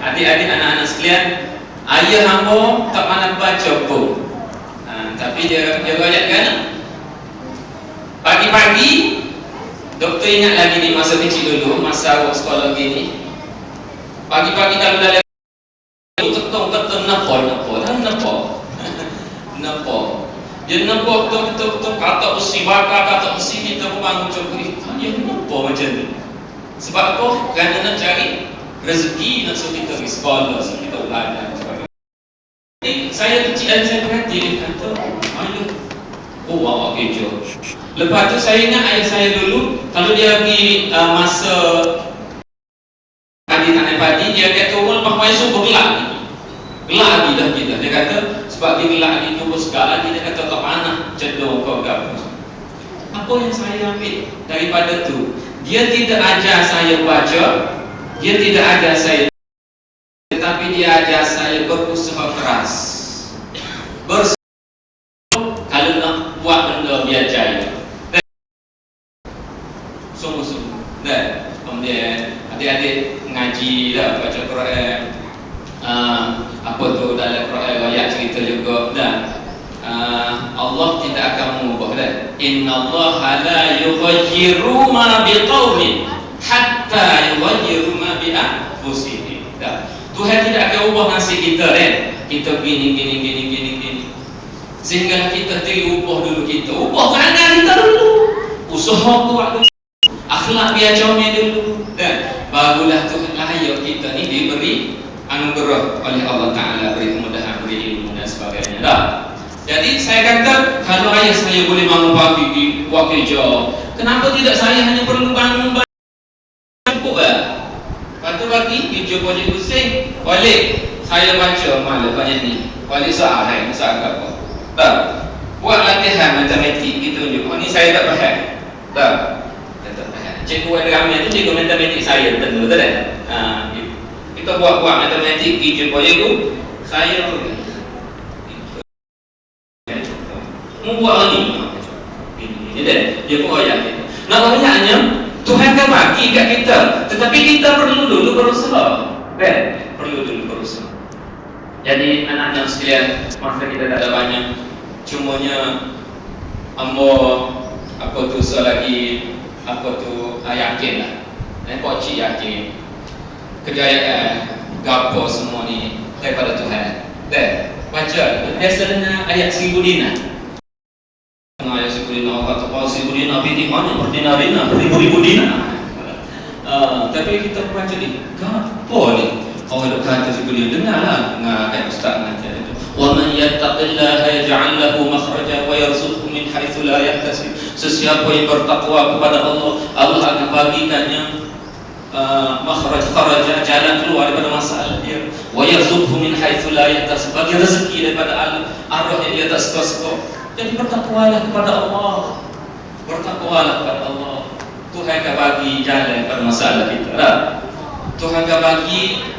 Adik-adik anak-anak sekalian, ayah hamba tak pandai baca pun. Tapi dia royakkan. Pagi-pagi, doktor ingat lagi ni masa kecil dulu, masa awak sekolah gini. Pagi-pagi kalau dah ketong-ketong nampak. Dia nampak betul-betul kata besi bakar, kata besi kita pun bangun cokri. Dia nampak macam ni. Sebab apa? Kerana nak cari rezeki, nak suruh kita pergi sekolah, suruh kita belajar. Jadi saya kecil saya perhati, dia kata, ayah, awak kecoh. Lepas tu saya ingat ayah saya dulu, kalau dia pergi masa padi tanam padi, dia kata turun lepas main subuh gelap lagi dah kita. Dia kata sebab dia gelap lagi turun segala lagi, dia kata tak panah cedok kau gabung. Apa yang saya ambil daripada tu? Dia tidak ajar saya baca, dia tidak ajar saya, tetapi dia ajar saya berusaha keras. Kalau nak buat benda biar jaya. Sungguh-sungguh. Dan kemudian adik-adik mengaji dah, baca Quran. Apa tu dalam Quran ayat cerita juga dan Allah tidak akan mengubah dah. Innallaha la yughayyiru ma biqaumin hatta yughayyiru ma bi anfusihim. Tuhan tidak akan ubah nasib kita kan. Kita gini. Sehingga kita ubah dulu kita. Ubah perangai kita dulu. Usaha kuat dulu. Akhlak biar comel dulu. Dan barulah Tuhan layak kita ni diberi anugerah oleh Allah Ta'ala, beri kemudahan, beri ilmu dan sebagainya dah. Jadi saya kata, kalau ayah saya boleh bangun pagi buat kerja, kenapa tidak saya hanya perlu bangun cukup lah. Lepas tu pagi, kerja projek pusing, balik saya baca malam banyak ni, balik sehari, apa tak? Buat latihan matematik, kita tunjuk, ni saya tak faham tak? Saya tak faham. Cikgu ada ramai tu, cikgu matematik saya, betul tak? Kita buat matematik, kerja projek tu, saya mau buat ni. Dia pun royak kita. Nak royaknya Tuhan kan bagi kat kita, tetapi kita perlu dulu berusaha. Kan? Perlu dulu berusaha. Jadi anak-anak sekalian, masa kita tak ada banyak, cumanya apa tu selagi yakin lah. Pak cik yakin kejayaan gapo semua ni daripada Tuhan. Dan baca biasanya ayat 1000 dinar. Ayat 1000 dinar kata 1000 dinar binti mana berdinarina beribu-ribu dinar. Tapi kita baca ni gapo ni? Oh dok kata 1000 dinar dengarlah dengar ustaz ngajar itu. Wa man yattaqillaha yaj'al lahu makhraja wa yarzuqhu min haitsu la yahtasib. Sesiapa yang bertakwa kepada Allah, Allah akan bagikannya kharaja, jalan keluar daripada masalah dia. Wa yarzuqhu min haitsu la yahtasib, bagi rezeki daripada arah yang dia tak suka-suka. Jadi bertakwalah kepada Allah. Bertakwalah kepada Allah. Tuhan akan bagi jalan pada masalah kita lah. Tuhan akan bagi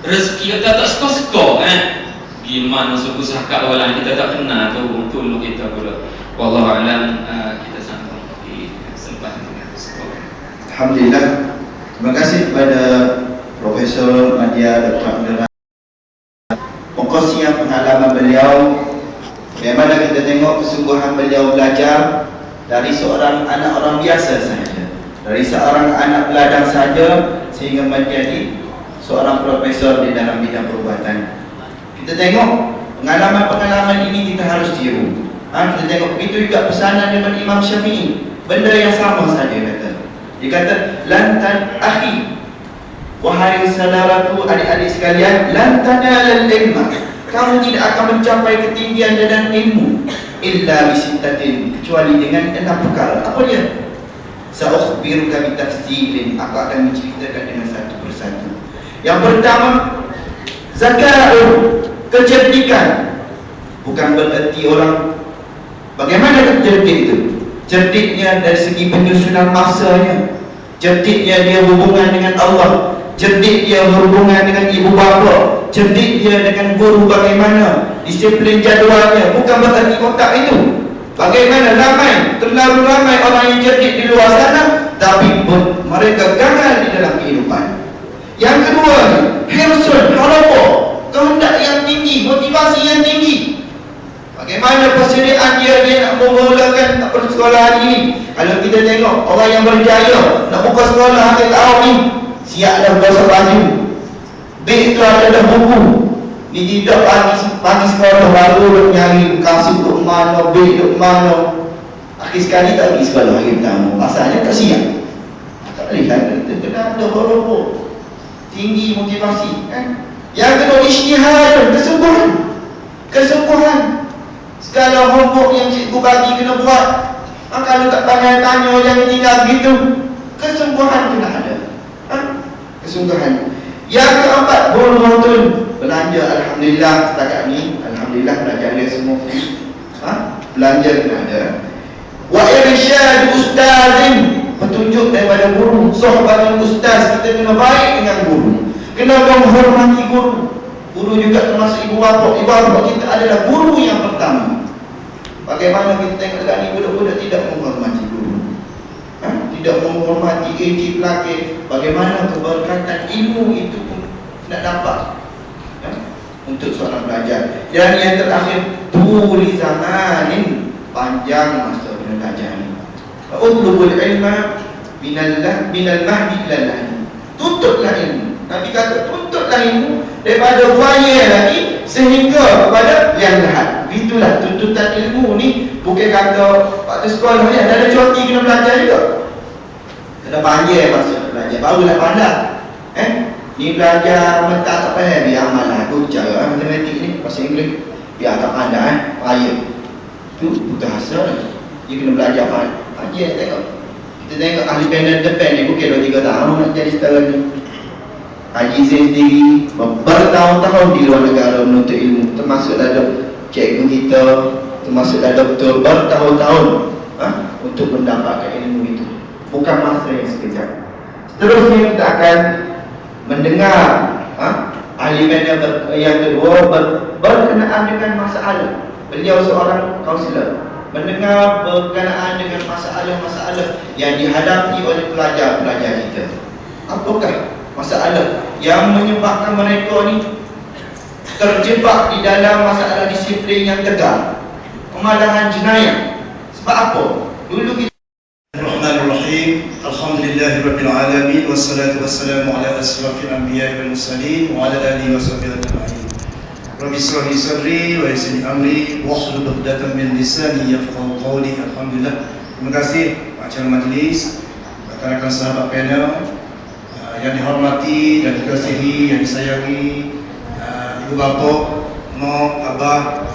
rezeki kita tak suka-suka gimana suku sahabat orang kita tak kenal tu tolong kita pula. Wallahu a'lam. Kita sampai di kesempatan ini. Alhamdulillah. Terima kasih kepada Profesor Madya Dr. Abdul Rahman, pengkongsian pengalaman beliau. Bagaimana kita tengok kesungguhan beliau belajar dari seorang anak orang biasa saja, dari seorang anak peladang saja sehingga menjadi seorang profesor di dalam bidang perubatan. Kita tengok pengalaman-pengalaman ini kita harus tiru. Kita tengok begitu juga pesanan daripada Imam Syafi'i, benda yang sama saja kata. Dia kata, lantan akhi, wahai saudaraku, adik-adik sekalian, lantanal ilma, kamu tidak akan mencapai ketinggian dalam ilmu illa bisittatin, kecuali dengan 6 perkara. Apa dia? Sa'ukhbiruka bitafsilin, aku akan menceritakan dengan satu persatu. Yang pertama, zaka'un, kecerdikan. Bukan bererti orang bagaimana cerdik itu? Cerdiknya dari segi penyusunan masanya, cerdiknya dia hubungan dengan Allah, cerdik dia berhubungan dengan ibu bapa, cerdik dia dengan guru bagaimana, disiplin jadualnya. Bukan berarti otak itu. Bagaimana terlalu ramai orang yang cerdik di luar sana, tapi mereka gagal di dalam kehidupan. Yang kedua, Bagaimana persediaan dia nak memulakan sekolah hari ini. Kalau kita tengok orang yang berjaya nak buka sekolah akhir tahun ni, siap dah basuh baju, beg tu ada dah buku. Ni tidak pagi sekolah baru nak nyari kasut duk mana, beg duk mana. Akhir sekali tak pergi sekolah hari pertama. Pasalnya tak siap. Tak lihat kita kena ada horobo tinggi motivasi Yang kedua ijtihad, kesungguhan. Segala homework yang cikgu bagi kena buat. Kalau tak pandai tanya jangan tinggal begitu. Kesungguhan kena ada. Kesungguhan. Yang keempat, betul belanja. Alhamdulillah setakat ni, alhamdulillah belajar dia semua free. Belanja kena ada. Wa irsyad ustazin, petunjuk daripada guru. Sohbatul ustaz, kita kena baik dengan guru. Kena menghormati guru. Guru juga termasuk ibu bapa. Ibu bapa kita adalah guru yang pertama. Bagaimana kita tengok dekat ni budak-budak tidak menghormati guru, tidak menghormati ejib laki. Bagaimana keberkatan ilmu itu pun nak dapat untuk seorang belajar. Dan yang terakhir, tuli zamanin, panjang masa belajar ni. Utlubul ilma minal mahdi ilal lahdi. Tuntutlah ilmu. Nabi kata tuntutlah ilmu daripada buaya lagi sehingga kepada yang lahat. Itulah tuntutan ilmu ni. Bukan kata waktu sekolah ni ada cuti kena belajar juga. Kena panjang masa belajar barulah pandai. Ni belajar mentak tak faham, biar amal lah. Itu cara matematik ni, bahasa Inggeris. Biar tak pandai, payah. Itu buta hasil. Dia kena belajar panjang tengok. Kita tengok ahli panel depan ni bukan 2-3 tahun nak jadi setara ni. Haji Zain sendiri bertahun-tahun di luar negara menuntut ilmu. Termasuk dalam cikgu kita, termasuk dalam doktor bertahun-tahun untuk mendapatkan ilmu itu. Bukan masa yang sekejap. Seterusnya kita akan mendengar ahli panel yang kedua berkenaan dengan masalah. Beliau seorang kaunselor, mendengar berkenaan dengan masalah-masalah yang dihadapi oleh pelajar-pelajar kita. Apakah masalah yang menyebabkan mereka ni terjebak di dalam masalah disiplin yang tegar, pemalangan jenayah? Sebab apa? Dulu kita Bismillahirrahmanirrahim. Alhamdulillahirabbil alamin wassalatu wassalamu ala asyrafil anbiya'i wal mursalin wa ala alihi washabbihi ajma'in. Rabbi shrah li sadri wa yassir li amri wahlul 'uqdatam min lisani yafqahu qawli. Alhamdulillah. Terima kasih acara majlis, rakan-rakan sahabat panel yang dihormati dan dikasihi, yang disayangi, ibu bapa, mak, abah,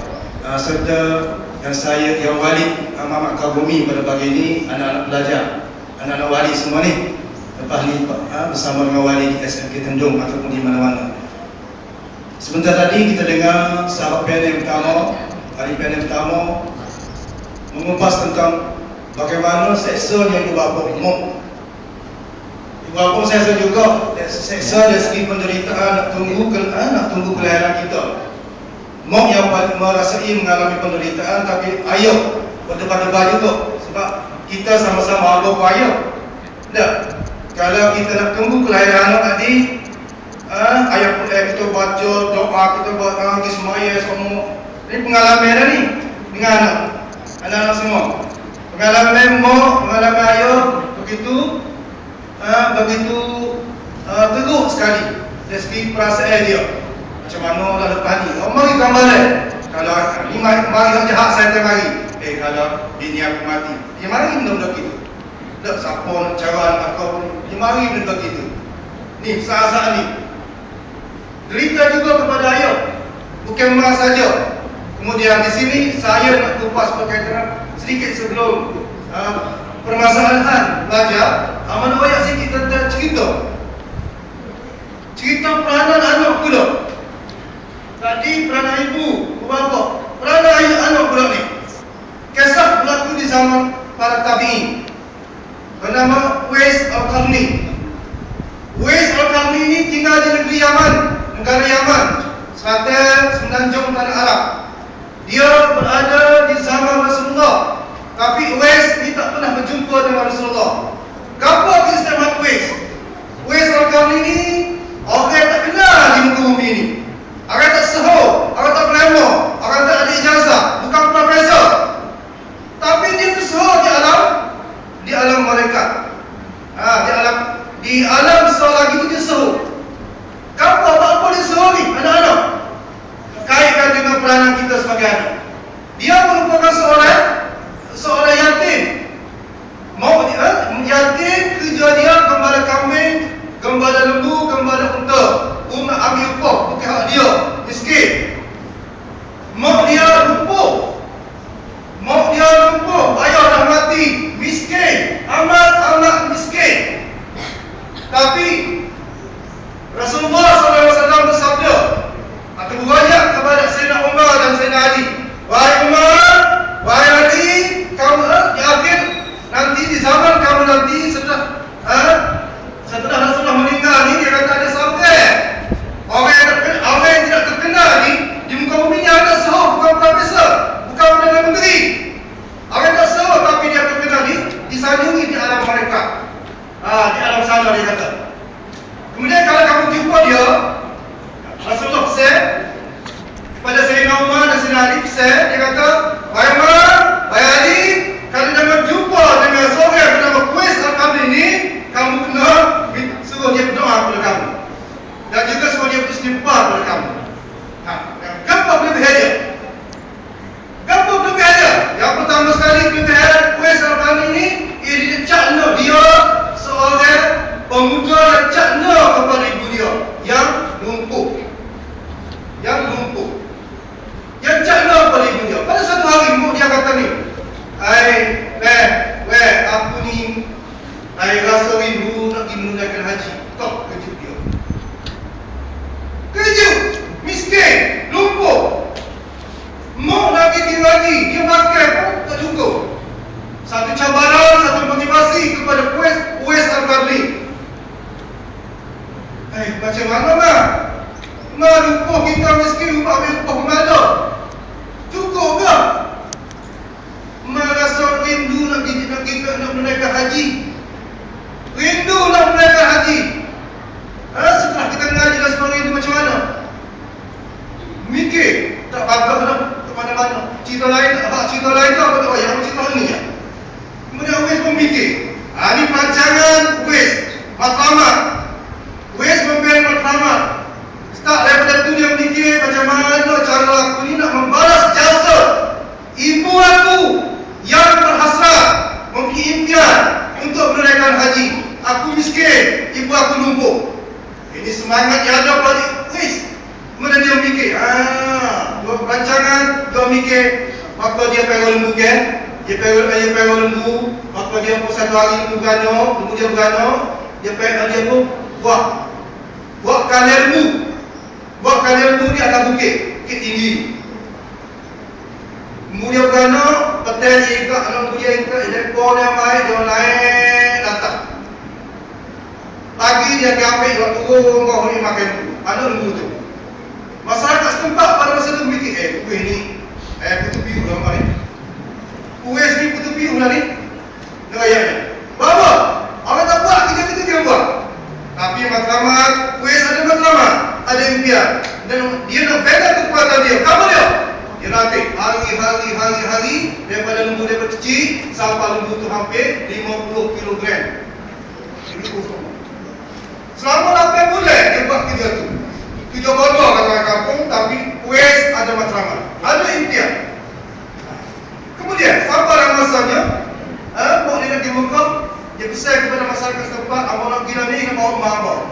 serta yang saya, yang walid, amat kagumi pada pagi ini, anak-anak pelajar, anak-anak walid semua ni. Lepas ni bersama dengan walid di SMK Tendung ataupun di mana-mana. Sebentar tadi kita dengar sahabat panel yang pertama, ahli panel pertama mengupas tentang bagaimana seksa yang ibu bapa umum. Walaupun saya rasa juga seksa dari segi penderitaan nak tunggu kelahiran kita. Mak yang merasai mengalami penderitaan, tapi ayah berdebar-debar juga. Sebab kita sama-sama abah ayah. Tak? Kalau kita nak tunggu kelahiran anak tadi, ayah pun kita baca doa, kita buat pergi semaya semua. Ini pengalaman dah ni dengan anak-anak semua. Pengalaman mak, pengalaman ayah begitu teruk sekali dari segi perasaan dia. Macam mana dah lepas ni, mari gambar dia. Kalau ni mari nak jahat saya tengah hari, kalau bini aku mati, mari benda-benda gitu. Tak siapa nak cara anak kau, mari benda gitu. Ni saat-saat ni derita juga kepada ayah, bukan mak saja. Kemudian di sini saya nak kupas berkaitan sedikit sebelum permasalahan belajar. Mana banyak sikit tentang cerita peranan anak pula. Tadi peranan ibu, bapa, peranan ayah anak pula ni. Kisah berlaku di zaman para tabi'in, bernama Uwais Al-Qarni. Uwais Al-Qarni ini tinggal di negeri Yaman, negara Yaman, selatan semenanjung tanah Arab. Dia berada di zaman Rasulullah, tapi Uwais ni tak pernah berjumpa dengan Rasulullah. Kenapa keistimewaan Uwais? Uwais Al-Qarni ni orang tak kenal di muka bumi ni. Orang tak sahur, orang tak berilmu, orang tak ada ijazah, bukan pernah kamu. Kenapa kelebihan dia? Kenapa kelebihan dia? Yang pertama sekali kelebihan Uwais Al-Qarni ini, ia dicakna dia seorang pemuda yang cakna kepada ibu dia yang lumpuh. Yang cakna kepada ibu dia. Pada satu hari ibu dia kata ni, aku ni rasa rindu nak pergi menunaikan haji. Kau kejut dia. Kejut, miskin, lumpuh. Mau nak pergi haji, dia makan pun tak cukup. Satu cabaran, satu motivasi kepada Uwais Al-Qarni. Macam mana nak? Nak lumpuh kita miskin, rumah ambil upah kemana? Cukup ke? Merasa rindu nak kita nak menunaikan haji. Rindu nak menunaikan haji. Setelah kita ngaji dan semua rindu macam mana? Mikir, tak bangga nak ke mana-mana. Cerita lain tu apa tak payah, cerita ni je. Kemudian Uwais pun mikir. Ini perancangan Uwais, matlamat. Uwais memberi matlamat. Start daripada tu dia mikir macam mana cara aku ni nak membalas jasa ibu aku yang berhasrat, mempunyai impian untuk menunaikan haji. Aku miskin, ibu aku lumpuh. Ini semangat yang ada pada Uwais. Kemudian dia mikir, dua perancangan, dia mikir, maka dia pergi lembu kan? Dia pergi lembu, maka dia pun satu hari lembu dia beranak, dia pun buat kalian lembu. Buat kalian lembu di atas bukit tinggi. Lembu dia beranak, petai dia ikat, lembu dia ikat, dia ekor dia naik datang. Pagi dia ambil, dia turun, kau ni makan lembu. Anak lembu tu. Masyarakat setempat pada masa itu mikir, Uwais ni putu biru gambar ni. Uwais ni putu biru lah ni. Negayanya. Bawa. Orang tak buat, kita dia buat. Tapi matlamat, Uwais ada matlamat, ada impian. Dan dia nak bela kekuatan dia. Kamu dia? Dia latih hari daripada lembu dia kecil sampai lembu tu hampir 50 kilogram. Selama 8 bulan dia buat kerja tu. Kerja bodoh kata kampung, tapi Uwais ada matlamat, ada impian. Kemudian sampai dalam masanya, bawa dia nak pergi Mekah, dia pesan kepada masyarakat setempat, abang nak pergi ni, nak bawa rumah abang.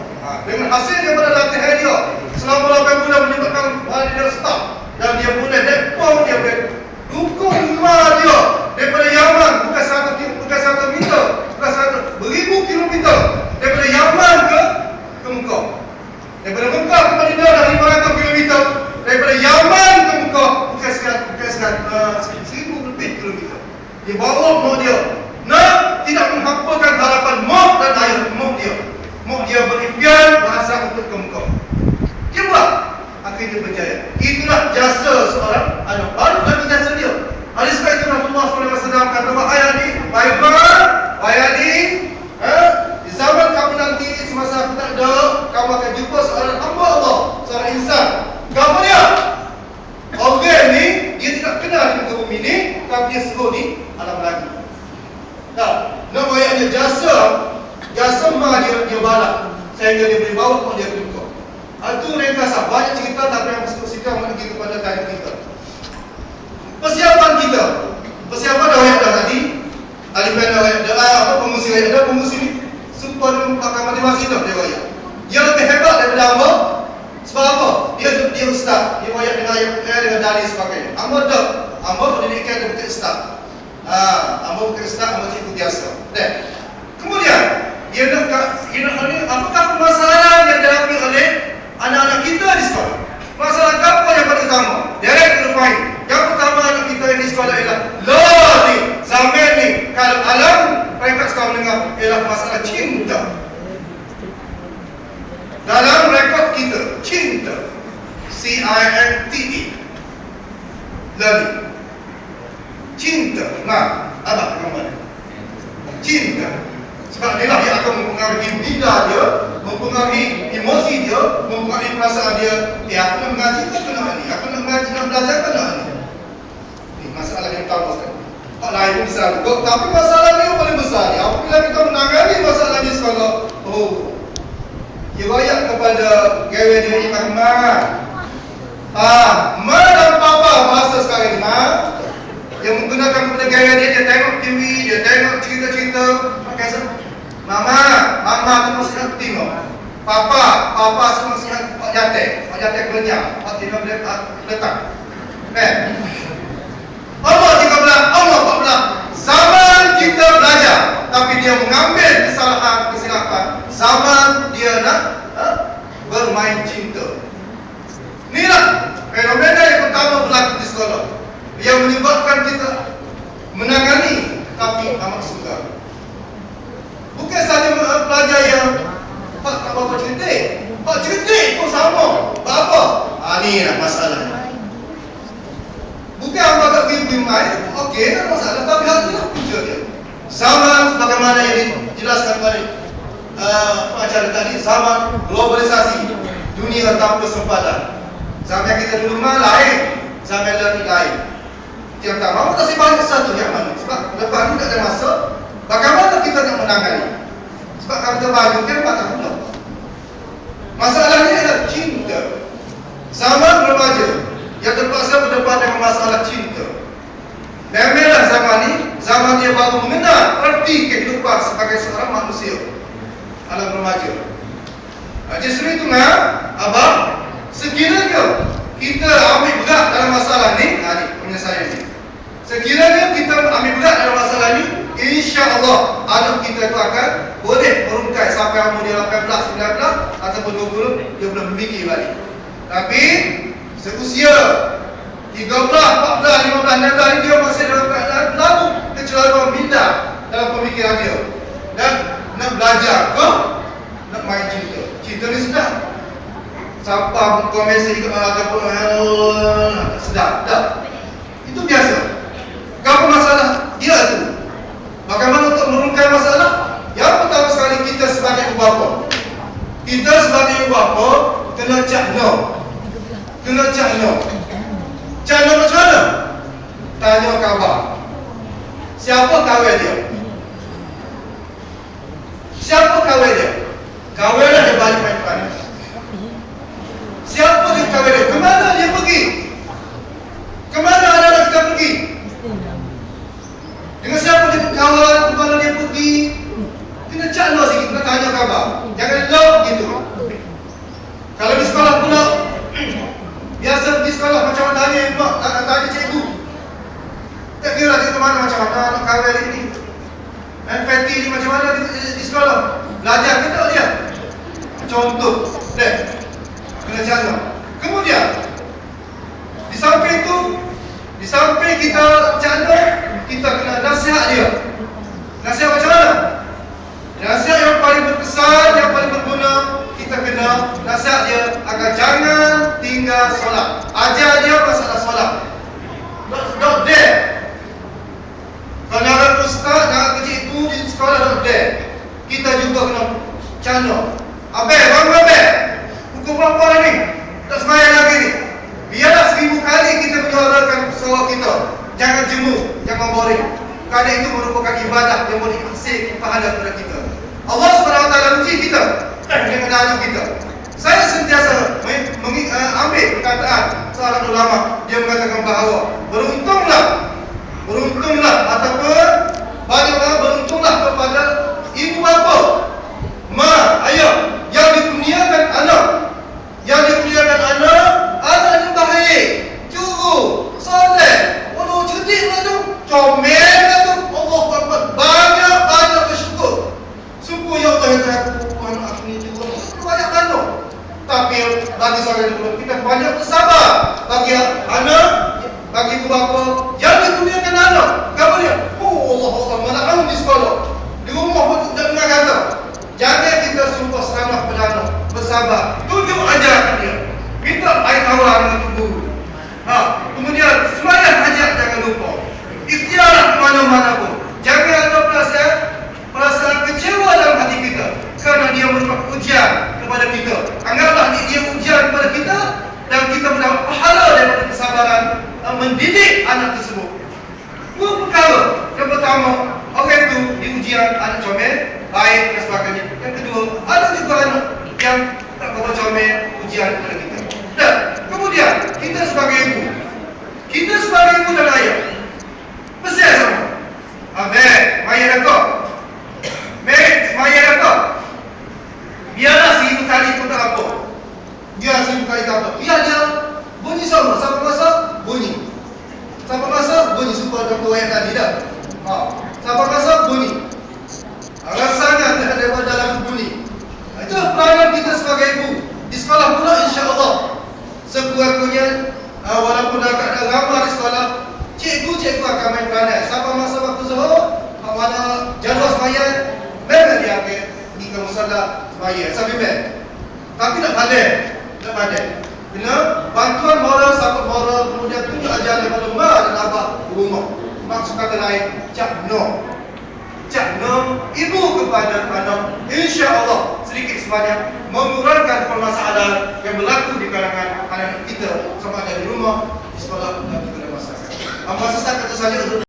Dengan hasil daripada latihan dia, selama 8 bulan menyebabkan dia stop. Dan dia boleh depong dia dukung rumah dia daripada Yaman, bukan satu meter, bukan beribu kilometer daripada Yaman ke Mekah. Daripada Mekah ke Madinah dah 500 km. Daripada Yaman ke Mekah bukan sekitar 1000 lebih kilometer. Dia bawa mak dia nak tidak menghapuskan harapan mak dan ayah mak dia. Mak dia berimpian berhasrat untuk ke Mekah. Dia buat, akhirnya berjaya. Itulah jasa seorang anak. Baru lagi jasa dia. Oleh sebab itu Rasulullah SAW kata, wahai adik, di zaman kamu nanti semasa aku tak ada, kamu akan jumpa seorang hamba Allah, seorang insan. Kamu dia orang ni, dia tidak kenal di muka bumi ni, tapi dia suruh di alam lagi. Nak bayar dia jasa mah dia balak sehingga dia boleh bawa pun dia keluar. Itu ringkasan, banyak cerita tapi yang bersikap menuju kepada tanya kita. Persiapan kita, persiapan dah ayat dah tadi. Alifan dah ayat dah, pengusi ayat dah, pengusi ni super pakai motivasi dah dia ayat. Dia lebih hebat daripada hamba. Sebab apa? Dia ustaz. Dia ayat dengan dalil sebagainya. Hamba pendidikan dia bukan ustaz. Hamba bukan ustaz, hamba cikgu biasa. Kemudian dia nak apakah permasalahan yang dihadapi oleh anak-anak kita di sekolah? Masalah apa yang paling utama? Direct to the point. Yang pertama anak kita yang di sekolah ialah ni, zaman ni, kalau alam mereka sekarang dengar ialah masalah cinta. Dalam rekod kita, cinta, C-I-N-T-E, learning, cinta. Apa gambar? Cinta. Sebab inilah yang akan mempengaruhi bida dia, mempengaruhi emosi dia, mempengaruhi perasaan dia. Aku nak mengaji ke kena ni? Aku nak mengaji, nak belajar ke kena ni? Ini masalah yang utama sekali. Hak lain pun besar juga, tapi masalah ni yang paling besar. Apabila kita menangani masalah ni sekolah, dia rakyat kepada gawe dia Imam Ahmad. Ma dan papa bahasa sekarang ni, yang menggunakan pendekatan dia tengok TV, dia tengok cerita-cerita, pakai mama tu masih nak tengok. Papa semua sangat Pak Jateng kenyang, Pak Tina letak. Allah 13, Allah 14. Zaman kita belajar, tapi dia mengambil kesilapan. Zaman dia nak bermain cinta. Inilah fenomena yang pertama berlaku di sekolah, yang menyebabkan kita menangani tapi amat sukar. Bukan saja pelajar yang Pak tak berapa cerdik pun sama. Apa? Ni lah masalahnya. Bukan apa tak pergi main, okey tak masalah, tapi hal itulah punca dia. Zaman bagaimana yang dijelaskan oleh pengacara tadi, zaman globalisasi, dunia tanpa sempadan. Zaman kita dulu lain, zaman learning lain. Yang pertama, tak banyak satu yang mana. Sebab lepas ni tak ada masa, bagaimana kita nak menangani? Sebab kalau kita baju kan 4 tahun dah. Masalahnya adalah cinta. Zaman remaja yang terpaksa berdepan dengan masalah cinta. Memanglah zaman ni, zaman dia baru mengenal erti kehidupan sebagai seorang manusia. Alam remaja. Justru itu abang, sekiranya kita ambil berat dalam masalah ni, ni penyelesaian ni. Sekiranya kita ambil berat dalam masalah ni, insya-Allah anak kita itu akan boleh merungkai sampai umur dia 18, 19 ataupun 20, dia boleh memikir balik. Tapi seusia 13, 14, 15, 16 ni dia masih dalam keadaan lalu kecelaruan minda dalam pemikiran dia. Dan nak belajar ke nak main cinta. Cinta ni sedap. Siapa kau mesej ke ataupun sedap, dah. Itu biasa. Apa masalah dia tu? Bagaimana untuk merungkai masalah? Yang pertama sekali, kita sebagai ibu bapa. Kita sebagai ibu bapa kena cakna. Cakna macam mana? Tanya khabar. Siapa kawan dia? Kawanlah dia balik main mana? Siapa dia kawan dia? Kemana dia pergi? Kemana anak-anak kita pergi? Dengan siapa dia berkawan? Kemana dia pergi? Kena cakna sikit, kena tanya khabar. Jangan lock gitu. Kalau di sekolah pula, biasa di sekolah macam mana tanya pula, tanya cikgu. Tak kira dia kemana, macam mana anak kawan ini. Petty ni macam mana di sekolah? Belajar ke tak dia? Contoh, kena cakna. Kemudian, di samping kita cakna, kita kena nasihat dia. Nasihat macam mana? Nasihat yang paling berkesan, yang paling berguna, kita kena nasihat dia agar jangan tinggal solat. Ajar dia masalah solat. Not there. Kalau nak ustaz, nak cikgu di sekolah, not there. Kita juga kena cakna. Bangun Abel. Pukul berapa ni? Tak sembahyang lagi ni. Biarlah 1000 kali kita menyuarakan suara kita. Jangan jemu, jangan boring. Kerana itu merupakan ibadah yang boleh hasil pahala kepada kita. Allah SWT uji kita dengan anak kita. Saya sentiasa ambil perkataan seorang ulama. Dia mengatakan bahawa beruntunglah ataupun banyaklah beruntunglah kepada ibu bapa, ayah yang dikurniakan anak. Yang dikurniakan anak yang baik, jujur, soleh, cerdik lah tu, comel lah tu. Allah Akbar, banyak bersyukur. Syukur ya Allah yang aku anak aku ni juga banyak anak. Tapi bagi seorang ibu kita banyak bersabar. Bagi anak, bagi ibu bapa yang dikurniakan anak, kamu dia, Allah Akbar, mana kamu di sekolah, di rumah pun tak dengar kata. Jangan kita sumpah selamat kepada anak, bersabar, tunjuk ajaran dia. Minta air tawar dengan guru. Kemudian sembahyang hajat jangan lupa. Ikhtiarlah ke mana-mana pun. Jangan ada perasaan kecewa dalam hati kita, kerana dia merupakan ujian kepada kita. Anggaplah dia ujian kepada kita dan kita mendapat pahala daripada kesabaran mendidik anak tersebut. Dua perkara. Yang pertama, orang itu diujian anak comel, baik dan sebagainya. Yang kedua, ada juga anak yang tak berapa kata apa? Biar dia bunyi sama. Siapa masak? Bunyi. Siapa masak? Bunyi. Supaya Dr. Wayang tadi dah. Siapa masak? Bunyi. Rasanya daripada dalam bunyi. Itu peranan kita sebagai ibu. Di sekolah pula insya-Allah sekuat-kuatnya walaupun dah tak ada ramai di sekolah, cikgu akan main peranan. Siapa masa waktu zuhur, mana jadual sembahyang, memang dia ambil pergi ke musalla sembahyang sambil bel. Tapi tak pandai. Kena bantuan moral, support moral, kemudian tunjuk ajaran daripada mak dan abah di rumah. Maksud kata lain, cak no, ibu kepada anak, insya-Allah sedikit sebanyak mengurangkan permasalahan yang berlaku di kalangan anak kita sama ada di rumah, di sekolah dan di masyarakat. Apa sahaja kata saya untuk